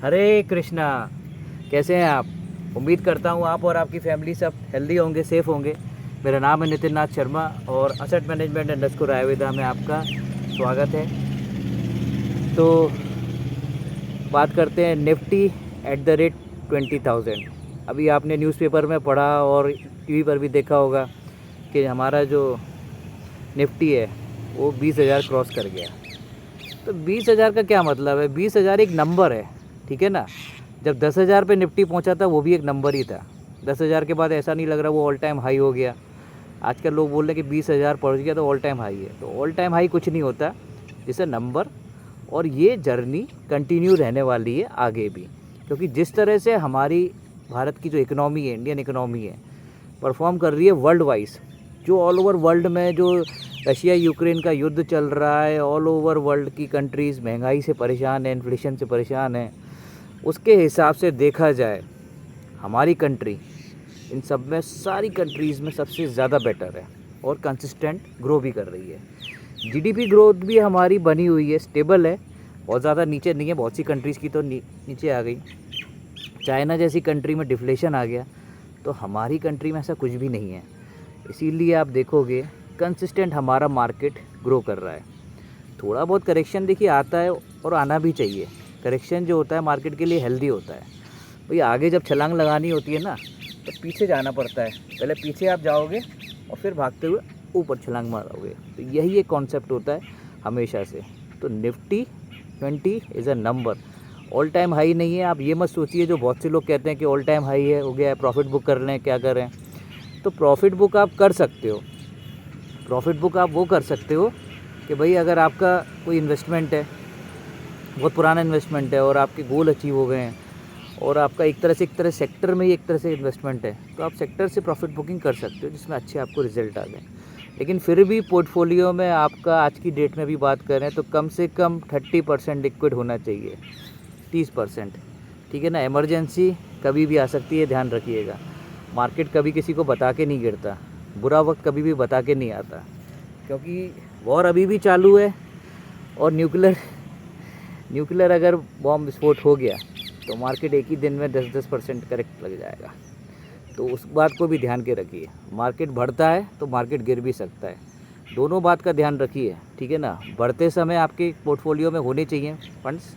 हरे कृष्णा। कैसे हैं आप? उम्मीद करता हूँ आप और आपकी फैमिली सब हेल्दी होंगे, सेफ़ होंगे। मेरा नाम है नितिन नाथ शर्मा और असेट मैनेजमेंट अंडरस्कोर आयुर्वेदा में आपका स्वागत है। तो बात करते हैं निफ्टी एट द रेट 20,000। अभी आपने न्यूज़पेपर में पढ़ा और टीवी पर भी देखा होगा कि हमारा जो निफ्टी है वो 20,000 क्रॉस कर गया। तो 20,000 का क्या मतलब है? 20,000 एक नंबर है, ठीक है ना। जब 10,000 पे निफ्टी पहुंचा था वो भी एक नंबर ही था। 10,000 के बाद ऐसा नहीं लग रहा वो ऑल टाइम हाई हो गया। आजकल लोग बोल रहे हैं कि 20,000 पहुंच गया तो ऑल टाइम हाई है। तो ऑल टाइम हाई कुछ नहीं होता, जैसे नंबर। और ये जर्नी कंटिन्यू रहने वाली है आगे भी, क्योंकि जिस तरह से हमारी भारत की जो इकनॉमी है, इंडियन इकनॉमी है, परफॉर्म कर रही है वर्ल्ड वाइज। जो ऑल ओवर वर्ल्ड में जो रशिया यूक्रेन का युद्ध चल रहा है, ऑल ओवर वर्ल्ड की कंट्रीज़ महंगाई से परेशान है, इन्फ्लेशन से परेशान है, उसके हिसाब से देखा जाए हमारी कंट्री इन सब में, सारी कंट्रीज़ में सबसे ज़्यादा बेटर है और कंसिस्टेंट ग्रो भी कर रही है। जीडीपी ग्रोथ भी हमारी बनी हुई है, स्टेबल है, बहुत ज़्यादा नीचे नहीं है। बहुत सी कंट्रीज़ की तो नीचे आ गई। चाइना जैसी कंट्री में डिफ्लेशन आ गया, तो हमारी कंट्री में ऐसा कुछ भी नहीं है। इसीलिए आप देखोगे कंसिस्टेंट हमारा मार्केट ग्रो कर रहा है। थोड़ा बहुत करेक्शन देखिए आता है और आना भी चाहिए। करेक्शन जो होता है मार्केट के लिए हेल्दी होता है। भाई आगे जब छलांग लगानी होती है ना, तो पीछे जाना पड़ता है। पहले पीछे आप जाओगे और फिर भागते हुए ऊपर छलांग मारोगे। तो यही एक कॉन्सेप्ट होता है हमेशा से। तो Nifty 20 is a number, all time high नहीं है। आप ये मत सोचिए, जो बहुत से लोग कहते हैं कि ऑल टाइम हाई है, हो गया है, प्रॉफिट बुक कर लें, क्या करें। तो प्रॉफिट बुक आप कर सकते हो। प्रॉफिट बुक आप वो कर सकते हो कि भाई अगर आपका कोई इन्वेस्टमेंट है, बहुत पुराना इन्वेस्टमेंट है और आपके गोल अचीव हो गए हैं, और आपका एक तरह सेक्टर में ही एक तरह से इन्वेस्टमेंट है, तो आप सेक्टर से प्रॉफिट बुकिंग कर सकते हो जिसमें अच्छे आपको रिजल्ट आ गए। लेकिन फिर भी पोर्टफोलियो में आपका आज की डेट में भी बात करें तो कम से कम 30% लिक्विड होना चाहिए, 30%, ठीक है ना। इमरजेंसी कभी भी आ सकती है, ध्यान रखिएगा। मार्केट कभी किसी को बता के नहीं गिरता, बुरा वक्त कभी भी बता के नहीं आता, क्योंकि वॉर अभी भी चालू है। और न्यूक्लियर अगर बॉम्ब विस्फोट हो गया तो मार्केट एक ही दिन में 10% करेक्ट लग जाएगा। तो उस बात को भी ध्यान के रखिए। मार्केट बढ़ता है तो मार्केट गिर भी सकता है, दोनों बात का ध्यान रखिए, ठीक है ना। बढ़ते समय आपके पोर्टफोलियो में होने चाहिए फंड्स,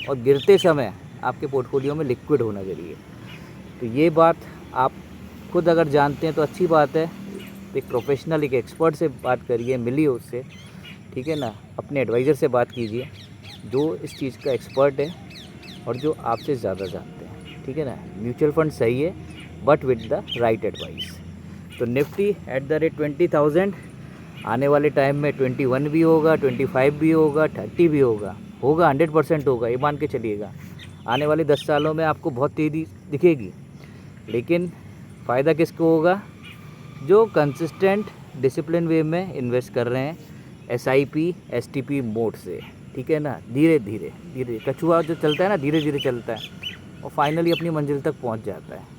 और गिरते समय आपके पोर्टफोलियो में लिक्विड होना चाहिए। तो ये बात आप खुद अगर जानते हैं तो अच्छी बात है। एक प्रोफेशनल, एक एक्सपर्ट से बात करिए, मिलिए उससे, ठीक है ना। अपने एडवाइज़र से बात कीजिए जो इस चीज़ का एक्सपर्ट है और जो आपसे ज़्यादा जानते हैं, ठीक है ना। म्यूचुअल फंड सही है but with the right advice. तो निफ्टी एट द रेट 20,000, आने वाले टाइम में 21 भी होगा, 25 भी होगा, 30 भी होगा, 100% होगा, ये मान के चलिएगा। आने वाले 10 सालों में आपको बहुत तेज़ी दिखेगी। लेकिन फ़ायदा किसको होगा? जो कंसिस्टेंट डिसिप्लिन वे में इन्वेस्ट कर रहे हैं, SIP STP मोड से, ठीक है ना। धीरे धीरे धीरे कछुआ जो चलता है ना, धीरे धीरे चलता है और फाइनली अपनी मंजिल तक पहुंच जाता है।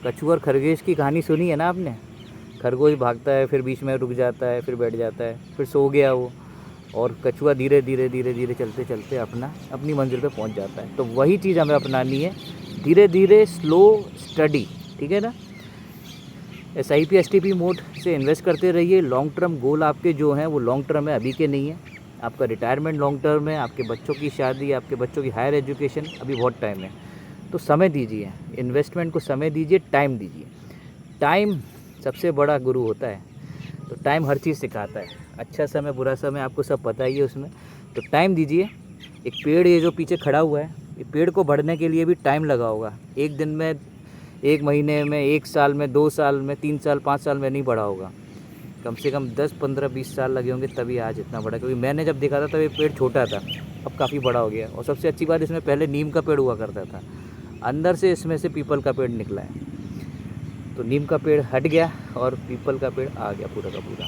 कछुआ और खरगोश की कहानी सुनी है ना आपने? खरगोश भागता है, फिर बीच में रुक जाता है, फिर बैठ जाता है, फिर सो गया वो, और कछुआ धीरे धीरे धीरे धीरे चलते चलते अपनी मंजिल पे पहुंच जाता है। तो वही चीज़ हमें अपनानी है, धीरे धीरे, स्लो स्टडी, ठीक है ना। SIP STP मोड से इन्वेस्ट करते रहिए। लॉन्ग टर्म गोल आपके जो हैं वो लॉन्ग टर्म है, अभी के नहीं है। आपका रिटायरमेंट लॉन्ग टर्म है, आपके बच्चों की शादी, आपके बच्चों की हायर एजुकेशन, अभी बहुत टाइम है। तो समय दीजिए, इन्वेस्टमेंट को समय दीजिए, टाइम दीजिए। टाइम सबसे बड़ा गुरु होता है। तो टाइम हर चीज़ सिखाता है, अच्छा समय बुरा समय आपको सब पता ही है उसमें। तो टाइम दीजिए। एक पेड़ ये जो पीछे खड़ा हुआ है, ये पेड़ को बढ़ने के लिए भी टाइम लगा होगा। एक दिन में, एक महीने में, एक साल में, 2 साल में, 3 साल 5 साल में नहीं बढ़ा होगा। कम से कम 10 15 20 साल लगे होंगे तभी आज इतना बड़ा। क्योंकि मैंने जब देखा था तब ये पेड़ छोटा था, अब काफ़ी बड़ा हो गया। और सबसे अच्छी बात, इसमें पहले नीम का पेड़ हुआ करता था, अंदर से इसमें से पीपल का पेड़ निकला है। तो नीम का पेड़ हट गया और पीपल का पेड़ आ गया पूरा का पूरा।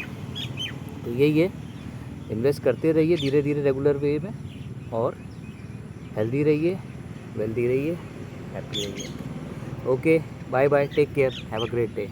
तो यही है, इन्वेस्ट करते रहिए धीरे धीरे, रेगुलर वे में, और हेल्दी रहिए, वेल्दी रहिए, हैप्पी रहिए। Okay, bye bye, take care, have a great day.